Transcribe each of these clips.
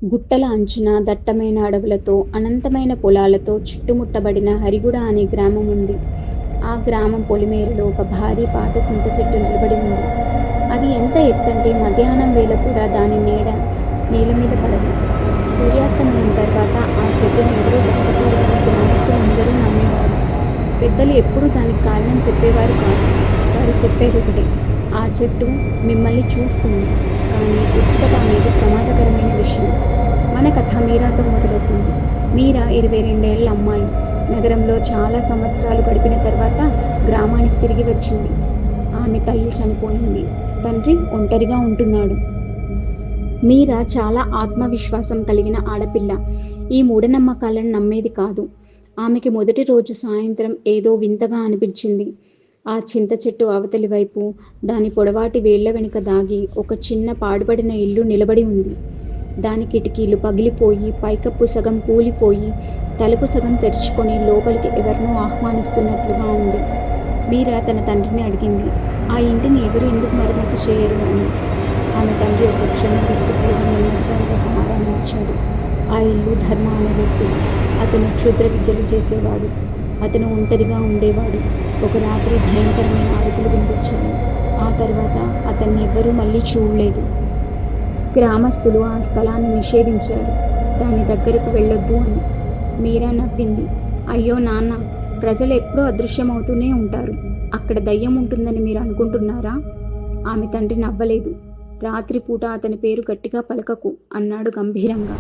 గుట్టల అంచున దట్టమైన అడవులతో, అనంతమైన పొలాలతో చుట్టుముట్టబడిన హరిగుడ అనే గ్రామం ఉంది. ఆ గ్రామం పొలిమేరలో ఒక భారీ పాత చింత చెట్టు నిలబడి ఉంది. అది ఎంత ఎత్తంటే మధ్యాహ్నం వేళ కూడా దాని నీడ నేల మీద పడదు. సూర్యాస్తమయం తర్వాత ఆ చెట్టుని ఎవరూ తాకకూడదని గ్రామస్తులందరూ నమ్మేవారు. పెద్దలు ఎప్పుడూ దానికి కారణం చెప్పేవారు కాదు. వారు చెప్పేది ఒకటే: ఆ చెట్టు మిమ్మల్ని చూస్తుంది, కానీ ఉత్సుకత అనేది ప్రమాదకరమైన విషయం. మన కథ మీరాతో మొదలవుతుంది. మీరా 22 ఏళ్ల అమ్మాయి. నగరంలో చాలా సంవత్సరాలు గడిపిన తర్వాత గ్రామానికి తిరిగి వచ్చింది. ఆమె తల్లి చనిపోయింది. తండ్రి ఒంటరిగా ఉంటున్నాడు. మీరా చాలా ఆత్మవిశ్వాసం కలిగిన ఆడపిల్ల. ఈ మూఢనమ్మకాలను నమ్మేది కాదు. ఆమెకి మొదటి రోజు సాయంత్రం ఏదో వింతగా అనిపించింది. ఆ చింత చెట్టు అవతలి వైపు, దాని పొడవాటి వేళ్ల వెనుక దాగి ఒక చిన్న పాడుపడిన ఇల్లు నిలబడి ఉంది. దాని కిటికీలు పగిలిపోయి, పైకప్పు సగం కూలిపోయి, తలుపు సగం తెరుచుకొని లోపలికి ఎవరినో ఆహ్వానిస్తున్నట్లుగా ఉంది. మీరా తన తండ్రిని అడిగింది, ఆ ఇంటిని ఎవరు ఎందుకు మరమ్మతు చేయరు అని. ఆమె తండ్రి ఒక క్షణం విస్తుపోయి నెమ్మదిగా సమాధానం ఇచ్చాడు. ఆ ఇల్లు ధర్మ అనే వ్యక్తి. అతను క్షుద్ర విద్యలు చేసేవాడు. అతను ఒంటరిగా ఉండేవాడు. ఒక రాత్రి భయంకరమైన అరుపులు వినిపించాయి. ఆ తర్వాత అతన్ని ఎవ్వరూ మళ్ళీ చూడలేదు. గ్రామస్తులు ఆ స్థలాన్ని నిషేధించారు, దాని దగ్గరకు వెళ్ళొద్దు అని. మీరా నవ్వింది. అయ్యో నాన్న, ప్రజలు ఎప్పుడూ అదృశ్యమవుతూనే ఉంటారు. అక్కడ దయ్యం ఉంటుందని మీరు అనుకుంటున్నారా? ఆమె తండ్రి నవ్వలేదు. రాత్రిపూట అతని పేరు గట్టిగా పలకకు అన్నాడు గంభీరంగా.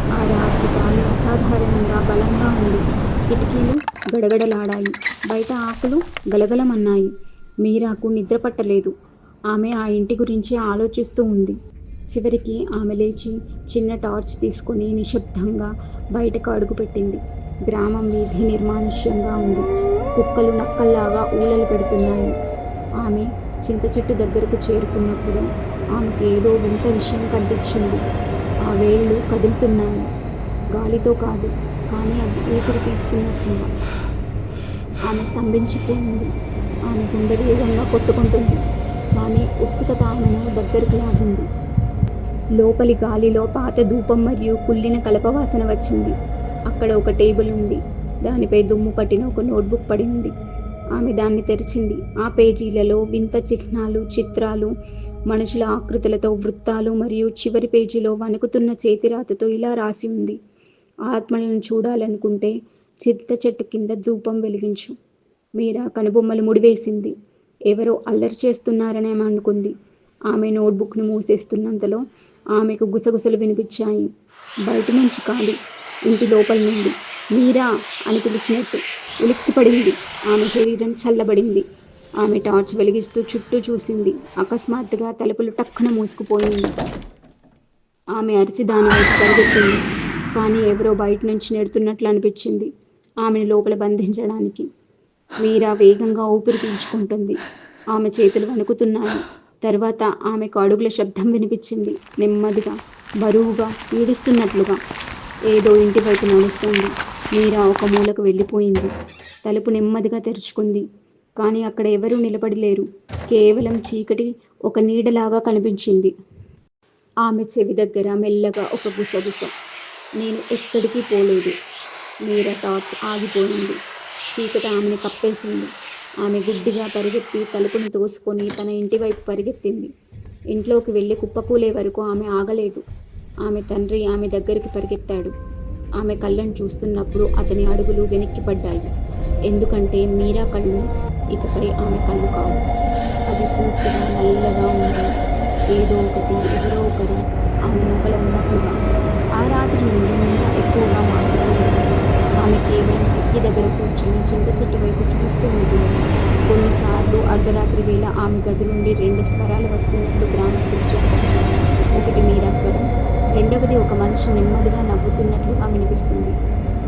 ఆ రాత్రి గాలి అసాధారణంగా బలంగా ఉంది. కిటికీలు గడగడలాడాయి. బయట ఆకులు గలగలమన్నాయి. మీరాకు నిద్ర పట్టలేదు. ఆమె ఆ ఇంటి గురించి ఆలోచిస్తూ ఉంది. చివరికి ఆమె లేచి చిన్న టార్చ్ తీసుకొని నిశ్శబ్దంగా బయటకు అడుగుపెట్టింది. గ్రామం వీధి నిర్మానుష్యంగా ఉంది. కుక్కలు నక్కల్లాగా ఊళలు పెడుతున్నాయి. ఆమె చింత చెట్టు దగ్గరకు చేరుకున్నప్పుడు ఆమెకు ఏదో వింత విషయం కనిపించింది. ఆ వేళ్ళు కదులుతున్నాయి. గాలితో కాదు, కానీ అవి ఊపిరి తీసుకున్నట్లుగా. ఆమె స్తంభించిపోయింది. ఆమె గుండె వేగంగా కొట్టుకుంటుంది. కానీ ఉత్సుకత ఆమెను దగ్గరకు లాగింది. లోపలి గాలిలో పాత ధూపం మరియు కుళ్ళిన కలపవాసన వచ్చింది. అక్కడ ఒక టేబుల్ ఉంది. దానిపై దుమ్ము పట్టిన ఒక నోట్బుక్ పడి ఉంది. ఆమె దాన్ని తెరిచింది. ఆ పేజీలలో వింత చిహ్నాలు, చిత్రాలు, మనుషుల ఆకృతులతో వృత్తాలు మరియు చివరి పేజీలో వణుకుతున్న చేతిరాతతో ఇలా రాసి ఉంది: ఆత్మలను చూడాలనుకుంటే చింత చెట్టు కింద ధూపం వెలిగించు. మీరా కనుబొమ్మలు ముడివేసింది. ఎవరో అల్లరి చేస్తున్నారని ఆమె అనుకుంది. ఆమె నోట్బుక్ను మూసేస్తున్నంతలో ఆమెకు గుసగుసలు వినిపించాయి. బయట నుంచి కాదు, ఇంటి లోపల నుండి. మీరా అని పిలిచినట్టు. ఉలిక్కిపడింది. ఆమె శరీరం చల్లబడింది. ఆమె టార్చ్ వెలిగిస్తూ చుట్టూ చూసింది. అకస్మాత్తుగా తలుపులు టక్కున మూసుకుపోయింది. ఆమె అరిచి దానివైపు పరిగెత్తింది. కానీ ఎవరో బయట నుంచి నెడుతున్నట్లు అనిపించింది ఆమెను లోపల బంధించడానికి. మీరా వేగంగా ఊపిరి పీల్చుకుంటుంది. ఆమె చేతులు వణుకుతున్నాయి. తర్వాత ఆమెకు అడుగుల శబ్దం వినిపించింది. నెమ్మదిగా, బరువుగా, ఈడుస్తున్నట్లుగా. ఏదో ఇంటి వైపు నడుస్తుంది. మీరా ఒక మూలకు వెళ్ళిపోయింది. తలుపు నెమ్మదిగా తెరుచుకుంది. కానీ అక్కడ ఎవరూ నిలబడి లేరు. కేవలం చీకటి ఒక నీడలాగా కనిపించింది. ఆమె చెవి దగ్గర మెల్లగా ఒక గుసగుస: నేను ఎక్కడికి పోలేదు. మీరా టార్చ్ ఆగిపోయింది. చీకటి ఆమెను కప్పేసింది. ఆమె గుడ్డిగా పరిగెత్తి తలుపుని తోసుకొని తన ఇంటి వైపు పరిగెత్తింది. ఇంట్లోకి వెళ్ళి కుప్పకూలే వరకు ఆమె ఆగలేదు. ఆమె తండ్రి ఆమె దగ్గరికి పరిగెత్తాడు. ఆమె కళ్ళను చూస్తున్నప్పుడు అతని అడుగులు వెనక్కి పడ్డాయి. ఎందుకంటే మీరా కళ్ళు ఇకపై ఆమె కళ్ళు కావు. అవి పూర్తిగా నల్లగా ఉన్నాయి. ఏదో ఒకటి, ఎవరో ఒకరు ఆమె లోపల ఉన్నట్లుగా. ఆ రాత్రి నుండి మీరా ఎక్కువగా మాట్లాడలేదు. ఆమె కేవలం కిటికీ దగ్గర కూర్చుని చింత చెట్టు వైపు చూస్తూ ఉంటుంది. కొన్నిసార్లు అర్ధరాత్రి వేళ ఆమె గది నుండి 2 స్వరాలు వస్తున్నట్లు గ్రామస్తులు చెప్తారు. ఒకటి మీరా స్వరం, రెండవది ఒక మనిషి నెమ్మదిగా నవ్వుతున్నట్లుగా వినిపిస్తుంది.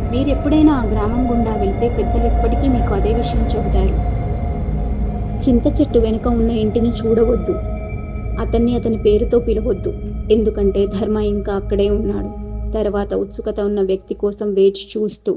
మీరెప్పుడైనా ఆ గ్రామం గుండా వెళ్తే పెద్దలు ఎప్పటికీ మీకు అదే విషయం చెబుతారు. చింత చెట్టు వెనుక ఉన్న ఇంటిని చూడవద్దు. అతన్ని అతని పేరుతో పిలవద్దు. ఎందుకంటే ధర్మ ఇంకా అక్కడే ఉన్నాడు. తర్వాత ఉత్సుకత ఉన్న వ్యక్తి కోసం వేచి చూస్తూ